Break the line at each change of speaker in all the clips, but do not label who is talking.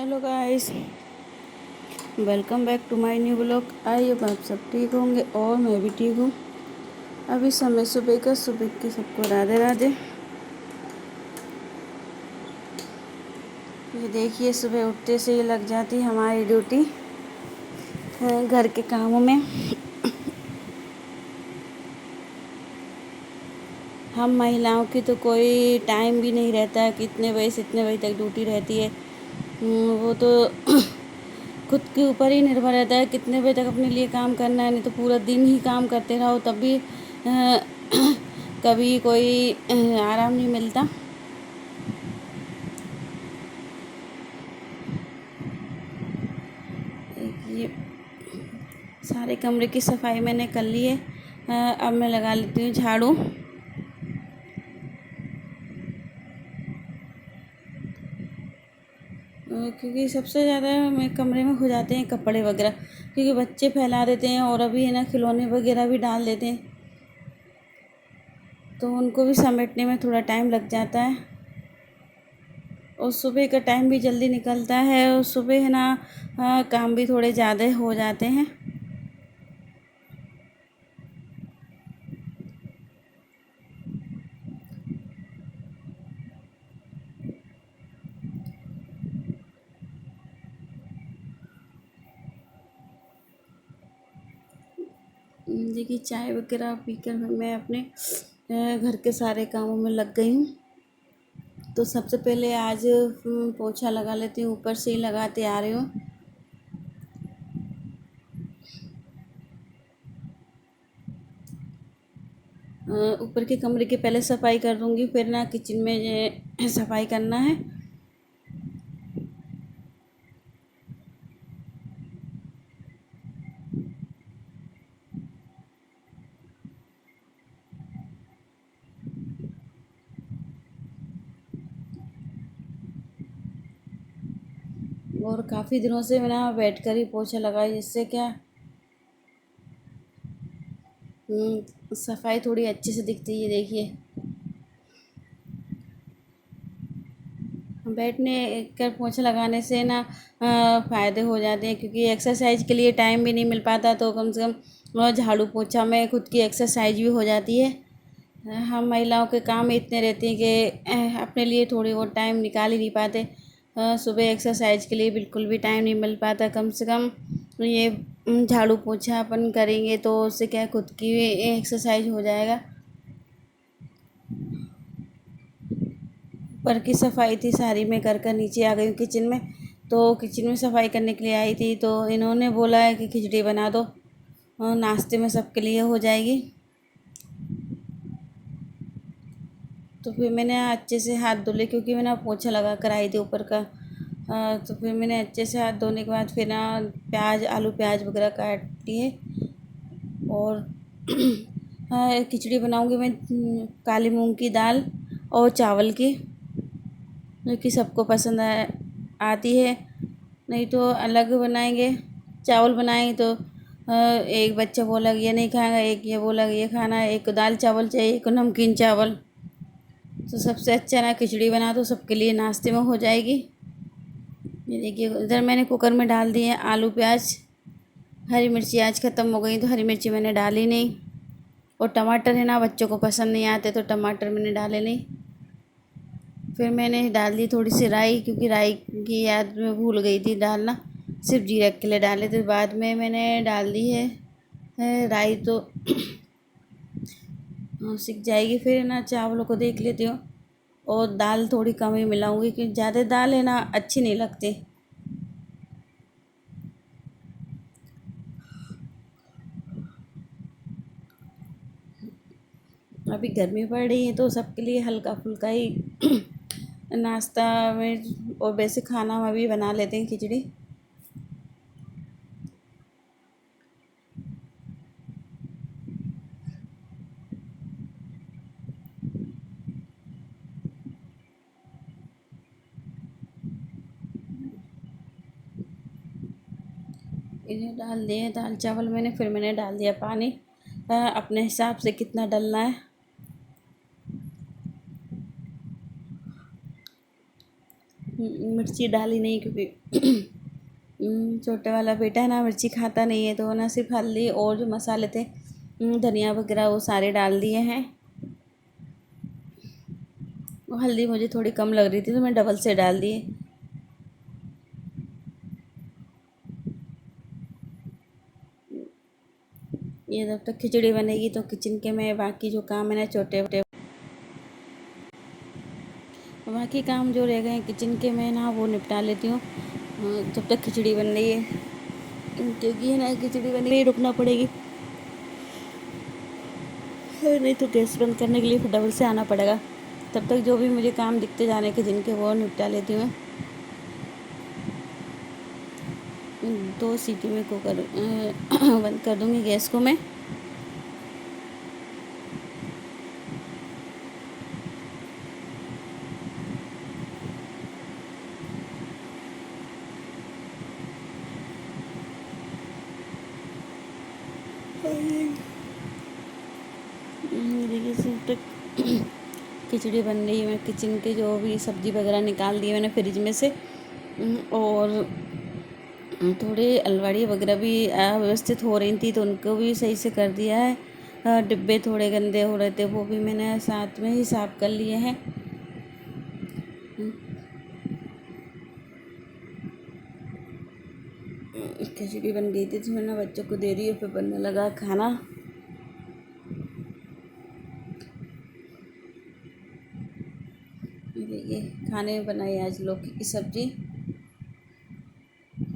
Hello guys, welcome back to my new blog. I hope आप सब ठीक होंगे और मैं भी ठीक हूँ। अभी समय सुबह की सबको राधे राधे। ये देखिए, सुबह उठते से ही लग जाती है हमारी ड्यूटी घर के कामों में। हम महिलाओं की तो कोई टाइम भी नहीं रहता है कि इतने बजे से इतने बजे तक ड्यूटी रहती है। वो तो खुद के ऊपर ही निर्भर रहता है कितने बजे तक अपने लिए काम करना है। नहीं तो पूरा दिन ही काम करते रहो तब भी कभी कोई आराम नहीं मिलता। ये सारे कमरे की सफाई मैंने कर ली है। अब मैं लगा लेती हूँ झाड़ू। क्योंकि सबसे ज़्यादा मेरे कमरे में हो जाते हैं कपड़े वगैरह, क्योंकि बच्चे फैला देते हैं और अभी है ना खिलौने वगैरह भी डाल देते हैं, तो उनको भी समेटने में थोड़ा टाइम लग जाता है। और सुबह का टाइम भी जल्दी निकलता है और सुबह है ना काम भी थोड़े ज़्यादा हो जाते हैं। देखिए, चाय वगैरह पीकर मैं अपने घर के सारे कामों में लग गई हूँ। तो सबसे पहले आज पोछा लगा लेती हूँ, ऊपर से ही लगाते आ रही हूँ। ऊपर के कमरे की पहले सफाई कर दूँगी, फिर ना किचन में सफाई करना है। और काफ़ी दिनों से मैं ना बैठ कर ही पोछा लगाई, जिससे क्या सफाई थोड़ी अच्छे से दिखती है। देखिए, बैठने कर पोछा लगाने से ना फ़ायदे हो जाते हैं, क्योंकि एक्सरसाइज के लिए टाइम भी नहीं मिल पाता, तो कम से कम झाड़ू पोछा में खुद की एक्सरसाइज भी हो जाती है। हम महिलाओं के काम इतने रहते हैं कि अपने लिए थोड़ी बहुत टाइम निकाल ही नहीं पाते। सुबह एक्सरसाइज के लिए बिल्कुल भी टाइम नहीं मिल पाता। कम से कम ये झाड़ू पोछा अपन करेंगे तो उससे क्या खुद की एक्सरसाइज हो जाएगा। ऊपर की सफाई थी सारी, मैं कर नीचे आ गई हूँ किचन में। तो किचन में सफाई करने के लिए आई थी, तो इन्होंने बोला है कि खिचड़ी बना दो, नाश्ते में सबके लिए हो जाएगी। तो फिर मैंने अच्छे से हाथ धुले, क्योंकि मैंने पोछा लगा कर आई थी ऊपर का। तो फिर मैंने अच्छे से हाथ धोने के बाद फिर ना आलू प्याज वगैरह काट लिए। और खिचड़ी बनाऊंगी मैं काली मूंग की दाल और चावल की, जो कि सबको पसंद आती है। नहीं तो अलग बनाएंगे, चावल बनाएंगे तो एक बच्चा बोला कि ये नहीं खाएगा, एक ये बोला कि ये खाना है, एक को दाल चावल चाहिए, एक को नमकीन चावल। तो सबसे अच्छा ना खिचड़ी बना दो, सबके लिए नाश्ते में हो जाएगी। ये देखिए, इधर मैंने कुकर में डाल दिए आलू प्याज। हरी मिर्ची आज ख़त्म हो गई तो हरी मिर्ची मैंने डाली नहीं। और टमाटर है ना बच्चों को पसंद नहीं आते, तो टमाटर मैंने डाले नहीं। फिर मैंने डाल दी थोड़ी सी राई, क्योंकि राई की याद में भूल गई थी डालना, सिर्फ जीरा के लिए डाले थे। बाद में मैंने डाल दी है राई, तो सीख जाएगी। फिर ना चावलों को देख लेती हूँ, और दाल थोड़ी कम ही मिलाऊंगी, क्योंकि ज़्यादा दाल है ना अच्छी नहीं लगती। अभी गर्मी पड़ रही है तो सबके लिए हल्का फुल्का ही नाश्ता में और वैसे खाना में भी बना लेते हैं खिचड़ी। इन्हें डाल दिए दाल चावल मैंने, फिर मैंने डाल दिया पानी अपने हिसाब से कितना डालना है। मिर्ची डाली नहीं क्योंकि छोटे वाला बेटा है ना, मिर्ची खाता नहीं है, तो ना सिर्फ हल्दी और जो मसाले थे, धनिया वगैरह, वो सारे डाल दिए हैं। वो हल्दी मुझे थोड़ी कम लग रही थी तो मैं डबल से डाल दिए। ये जब तक खिचड़ी बनेगी तो किचन के मैं बाकी जो काम है ना, छोटे छोटे बाकी काम जो रह गए हैं किचन के, मैं ना वो निपटा लेती हूँ जब तक खिचड़ी बन रही है, क्योंकि है ना खिचड़ी बन रही है, रुकना पड़ेगी, नहीं तो गैस बंद करने के लिए फिर डबल से आना पड़ेगा। तब तक जो भी मुझे काम दिखते जाने के जिनके, वो निपटा लेती हूँ। 2 सीटी में कुकर बंद कर दूँगी गैस को मैं। देखिए जब तक खिचड़ी बन रही है, मैं किचन के जो भी सब्ज़ी वगैरह निकाल दी है मैंने फ्रिज में से, और थोड़ी अलमारी वगैरह भी व्यवस्थित हो रही थी तो उनको भी सही से कर दिया है। डिब्बे थोड़े गंदे हो रहे थे, वो भी मैंने साथ में ही साफ़ कर लिए हैं। खिचड़ी बन गई थी तो मैंने बच्चों को दे दी और फिर बनने लगा खाना। देखिए खाने में बनाई आज लौकी की सब्ज़ी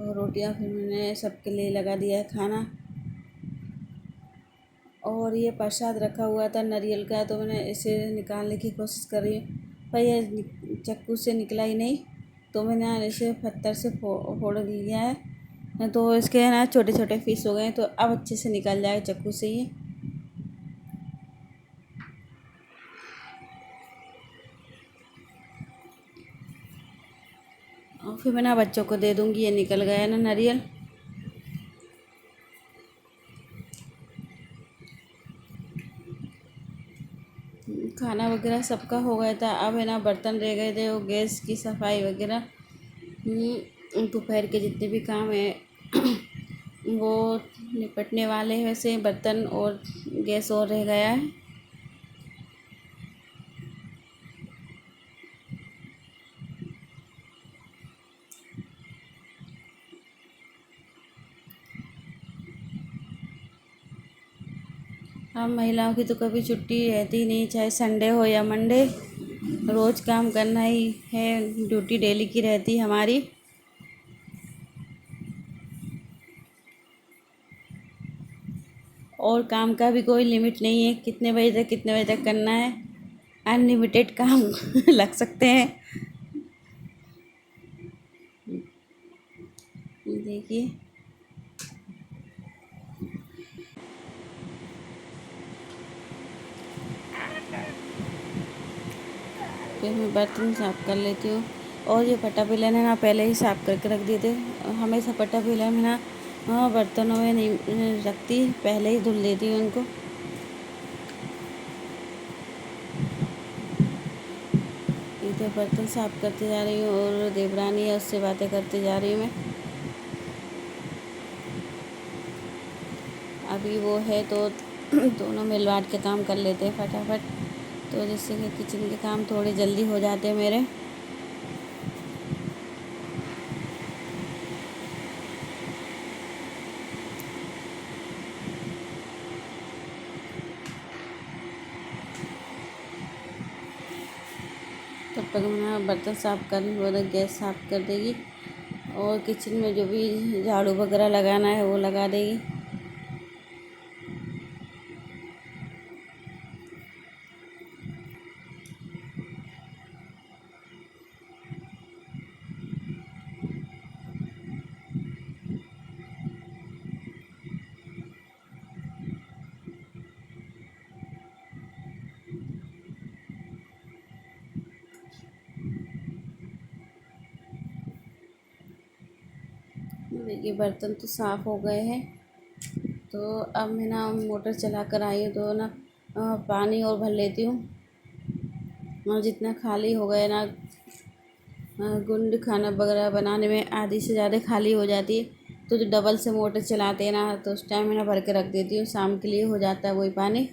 और रोटियां, फिर मैंने सबके लिए लगा दिया है खाना। और ये प्रसाद रखा हुआ था नारियल का, तो मैंने इसे निकालने की कोशिश कर रही हूँ, पर यह चाकू से निकला ही नहीं, तो मैंने इसे पत्थर से फोड़ लिया है, तो इसके है ना छोटे छोटे पीस हो गए, तो अब अच्छे से निकल जाए चाकू से ये। और फिर मैं ना बच्चों को दे दूँगी, ये निकल गया है ना नारियल। खाना वगैरह सबका हो गया था, अब है ना बर्तन रह गए थे, वो गैस की सफाई वगैरह, दोपहर के जितने भी काम है वो निपटने वाले हैं। वैसे बर्तन और गैस और रह गया है। हम महिलाओं की तो कभी छुट्टी रहती नहीं, चाहे संडे हो या मंडे, रोज़ काम करना ही है, ड्यूटी डेली की रहती हमारी। और काम का भी कोई लिमिट नहीं है, कितने बजे तक कितने बजे तक करना है, अनलिमिटेड काम लग सकते हैं। देखिए फिर मैं बर्तन साफ़ कर लेती हूँ। और ये फटा बेलन है ना, पहले ही साफ़ करके रख दिए थे। हमेशा फटा बेलन है ना बर्तनों में नहीं रखती, पहले ही धुल देती हूँ उनको। इधर बर्तन साफ़ करते जा रही हूँ और देवरानी है, उससे बातें करते जा रही हूँ मैं। अभी वो है तो दोनों मिल बाँट के काम कर लेते हैं फटाफट, तो जिससे कि किचन के काम थोड़े जल्दी हो जाते हैं मेरे। तब तक मैं बर्तन साफ़ कर लूँ, वो गैस साफ़ कर देगी और किचन में जो भी झाड़ू वगैरह लगाना है वो लगा देगी। देखिए बर्तन तो साफ़ हो गए हैं, तो अब मैं ना मोटर चला कर आई हूँ, तो ना पानी और भर लेती हूँ, और जितना खाली हो गया ना गुंड खाना वगैरह बनाने में आधी से ज़्यादा खाली हो जाती है, तो जो डबल से मोटर चलाते हैं ना, तो उस टाइम में ना भर के रख देती हूँ, शाम के लिए हो जाता है वही पानी।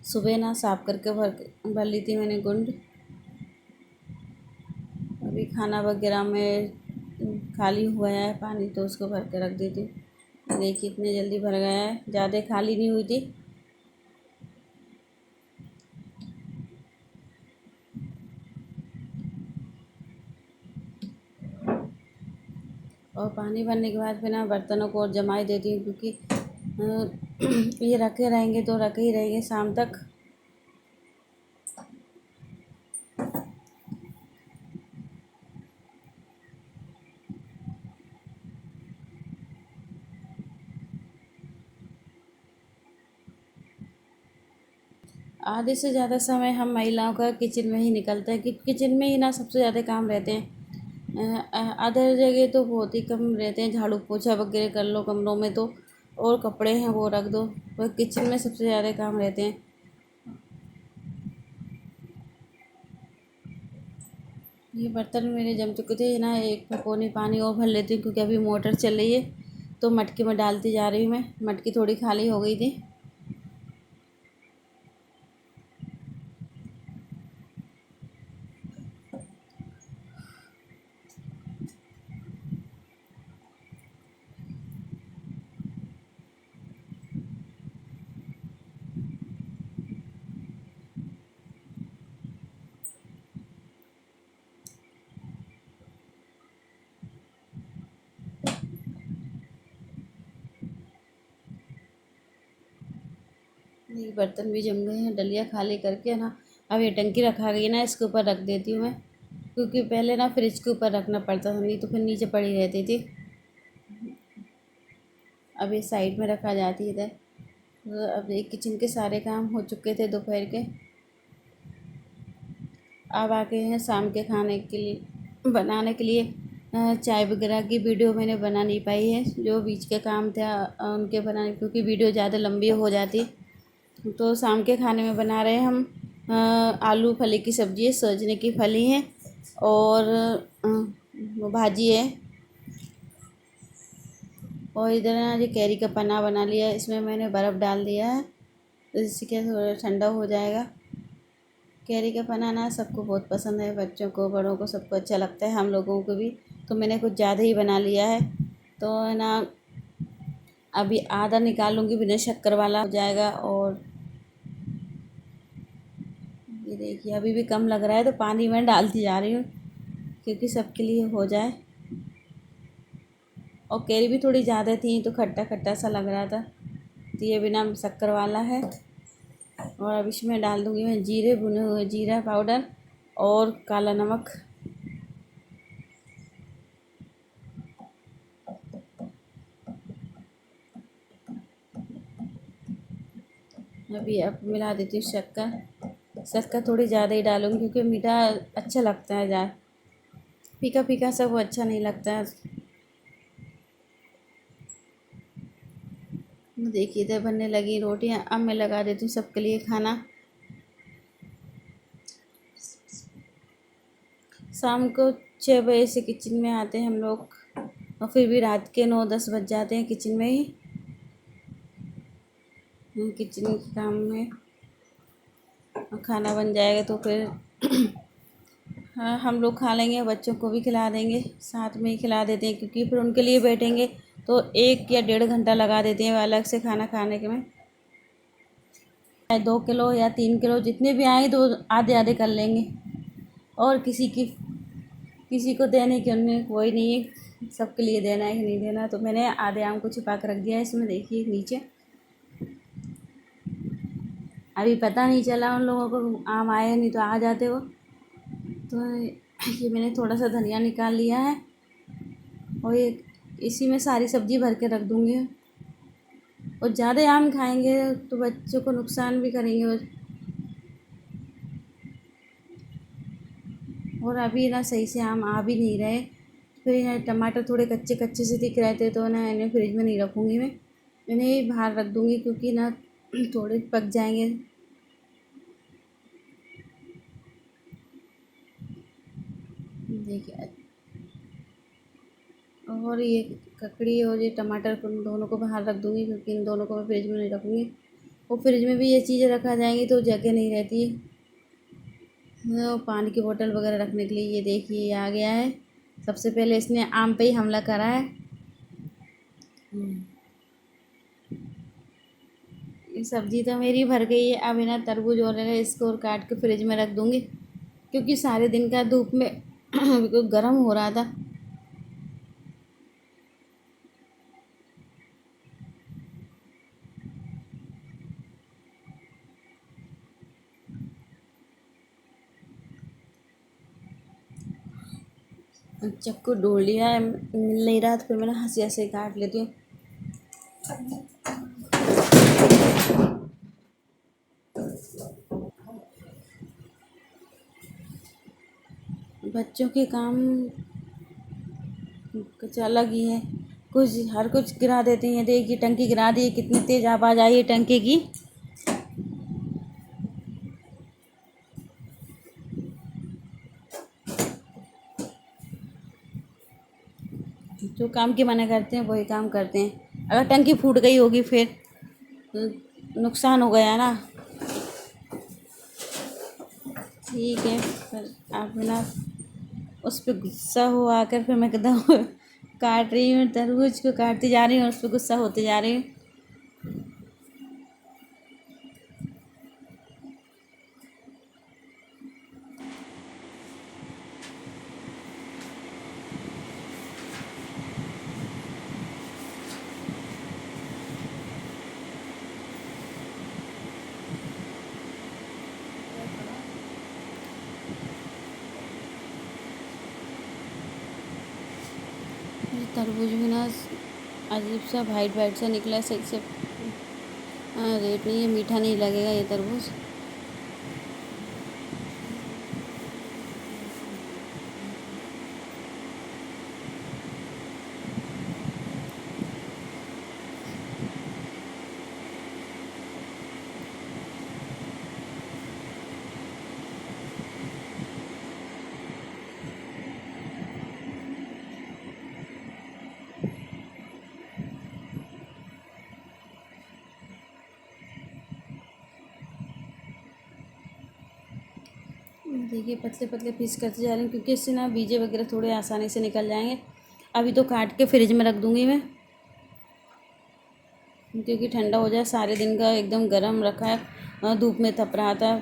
सुबह ना साफ करके भर ली थी मैंने गुंड। अभी खाना वगैरह में खाली हुआ है पानी, तो उसको भर के रख देती हूँ। देखिए इतने जल्दी भर गया है, ज़्यादा खाली नहीं हुई थी। और पानी भरने के बाद फिर ना बर्तनों को और जमा ही देती हूँ, क्योंकि ये रखे रहेंगे तो रखे ही रहेंगे शाम तक। आधे से ज़्यादा समय हम महिलाओं का किचन में ही निकलता है, क्योंकि किचन में ही ना सबसे ज़्यादा काम रहते हैं। अदर जगह तो बहुत ही कम रहते हैं, झाड़ू पोछा वगैरह कर लो कमरों में तो, और कपड़े हैं वो रख दो, पर किचन में सबसे ज़्यादा काम रहते हैं। ये बर्तन मेरे जम चुके थे ना, एक भगोनी पानी और भर लेती हूँ, क्योंकि अभी मोटर चल रही है तो मटके में डालती जा रही हूँ मैं। मटकी थोड़ी खाली हो गई थी। ये बर्तन भी जम गए हैं, डलिया खाली करके ना अब ये टंकी रखा गई ना, इसके ऊपर रख देती हूँ मैं, क्योंकि पहले ना फ्रिज के ऊपर रखना पड़ता था, नहीं तो फिर नीचे पड़ी रहती थी। अब ये साइड में रखा जाती है इधर। तो अब ये किचन के सारे काम हो चुके थे दोपहर के। अब आ गए हैं शाम के खाने के लिए बनाने के लिए। चाय वगैरह की वीडियो मैंने बना नहीं पाई है, जो बीच के काम थे उनके बनाने, क्योंकि वीडियो ज़्यादा लंबी हो जाती। तो शाम के खाने में बना रहे हैं हम आलू फली की सब्ज़ी है, सजने की फली है, और वो भाजी है। और इधर ना ये कैरी का पन्ना बना लिया है, इसमें मैंने बर्फ़ डाल दिया है, तो इससे क्या थोड़ा ठंडा हो जाएगा। कैरी का पन्ना ना सबको बहुत पसंद है, बच्चों को बड़ों को सबको अच्छा लगता है, हम लोगों को भी। तो मैंने कुछ ज़्यादा ही बना लिया है, तो है ना अभी आधा निकालूंगी, बिना शक्कर वाला हो जाएगा। और ये देखिए अभी भी कम लग रहा है, तो पानी में डालती जा रही हूँ, क्योंकि सबके लिए हो जाए। और कैरी भी थोड़ी ज़्यादा थी, तो खट्टा खट्टा सा लग रहा था, तो ये बिना शक्कर वाला है। और अब इसमें डाल दूँगी मैं जीरे, भुने हुए जीरा पाउडर और काला नमक। अभी अब मिला देती हूँ शक्कर। शक्कर थोड़ी ज़्यादा ही डालूँगी, क्योंकि मीठा अच्छा लगता है, ज़्यादा फीका फीका सब वो अच्छा नहीं लगता है। देखिए इधर बनने लगी रोटियां, अब मैं लगा देती हूँ सबके लिए खाना। शाम को 6 बजे से किचन में आते हैं हम लोग, और फिर भी रात के 9-10 बज जाते हैं किचन में ही, किचन के काम में। और खाना बन जाएगा तो फिर हाँ हम लोग खा लेंगे, बच्चों को भी खिला देंगे, साथ में ही खिला देते हैं, क्योंकि फिर उनके लिए बैठेंगे तो 1 या 1.5 घंटा लगा देते हैं अलग से खाना खाने के में। 2 किलो या 3 किलो जितने भी आए तो आधे आधे कर लेंगे, और किसी को देने की उनमें कोई नहीं है, सबके लिए देना है कि नहीं देना। तो मैंने आधे आम को छिपा कर रख दिया है इसमें, देखिए नीचे। अभी पता नहीं चला उन लोगों को आम आए, नहीं तो आ जाते वो। तो ये मैंने थोड़ा सा धनिया निकाल लिया है, और ये इसी में सारी सब्ज़ी भर के रख दूँगी। और ज़्यादा आम खाएंगे तो बच्चों को नुकसान भी करेंगे। और अभी ना सही से आम आ भी नहीं रहे, फिर यहाँ टमाटर थोड़े कच्चे कच्चे से दिख रहे थे, तो ना इन्हें फ्रिज में नहीं रखूँगी मैं, इन्हें बाहर रख दूँगी, क्योंकि ना थोड़े पक जाएंगे। देखिए, और ये ककड़ी और ये टमाटर को, इन दोनों को बाहर रख दूँगी क्योंकि इन दोनों को मैं फ्रिज में नहीं रखूँगी। और फ्रिज में भी ये चीज़ें रखा जाएंगी तो जगह नहीं रहती है। और पानी की बोतल वगैरह रखने के लिए ये देखिए ये आ गया है। सबसे पहले इसने आम पे ही हमला करा है। ये सब्ज़ी तो मेरी भर गई है। अब इन्हें तरबूज वगैरह इसको और काट के फ्रिज में रख दूँगी क्योंकि सारे दिन का धूप में बिल्कुल गर्म हो रहा था। चक्कू ढूंढ लिया है, मिल नहीं रहा तो फिर मैंने हंसी हंसी काट लेती हूँ। बच्चों के काम कुछ अलग ही है। कुछ हर कुछ गिरा देते हैं। देखिए टंकी गिरा दी, कितनी तेज़ आवाज़ आई है टंकी की। जो काम की मना करते हैं वही काम करते हैं। अगर टंकी फूट गई होगी फिर नुकसान हो गया ना। ठीक है, फिर आप ना उस पर गुस्सा हो आकर फिर मैं एकदम काट रही हूँ, तरबूज को काटती जा रही हूँ और उस पर गुस्सा होते जा रही हूँ। ये तरबूज भी ना अजीब सा वाइट वाइट सा निकला है, सही से रेट नहीं है, मीठा नहीं लगेगा ये तरबूज। देखिए पतले पतले पीस करते जा रहे हैं क्योंकि इससे ना बीजे वगैरह थोड़े आसानी से निकल जाएंगे। अभी तो काट के फ्रिज में रख दूँगी मैं क्योंकि ठंडा हो जाए। सारे दिन का एकदम गर्म रखा है, धूप में तप रहा था।